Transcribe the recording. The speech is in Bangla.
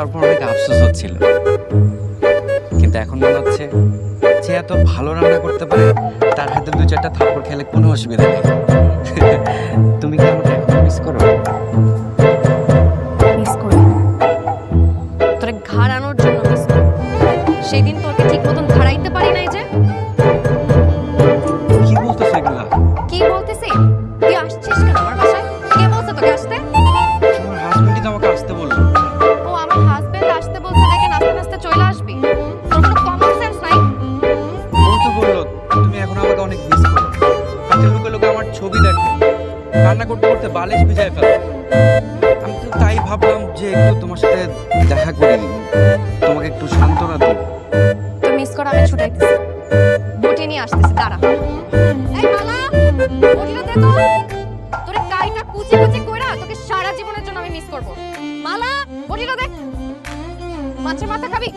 খাওয়ার পর অনেক আফসোস হচ্ছিল, কিন্তু এখন মনে হচ্ছে যে এত ভালো রান্না করতে পারে তার হাতে দু চারটা থাপ্পড় খেলে কোনো অসুবিধা নেই। তুমি কি আমাকে এখন মিস করো? মিস করি তোরে ঘাড়ানোর জন্য মিস করি। সেই দিন তোকে ঠিক মতন ঘাড়াইতে পারি নাই যে। কি বলতেছো এগুলা? কি বলতেছি? তুই আসছিস কেন আমার বাসায়? কে বলছে তোকে আসতে? তোমার হাজবেন্ডই তো আমাকে আসতে বললো। ও আমার হাজবেন্ড আসতে বলছে দেখে নাচতে নাচতে চলে আসবি? তোর কোনো কমন সেন্স নাই? ও তো বললো তুমি এখন আমাকে অনেক মিস করো, হাতে লুকে লুকে আমার ছবি দেখো, রান্না করতে করতে বালিশ ভিজায় ফেলো। আমি তো তাই ভাবলাম যে একটু তোমার সাথে দেখা করি, তোমাকে একটু সান্ত্বনা দিই। তুই মিস কর, আমি ছুটাইতেছি, বটি নিয়ে আসতেছি, দাঁড়া। এই মালা, বটিটা দে তো। তোরে কাইটা কুচি কুচি কইরা তোকে সারা জীবনের জন্য আমি মিস করব। মালা, বটিটা দে। মাছের মাথা খাবি?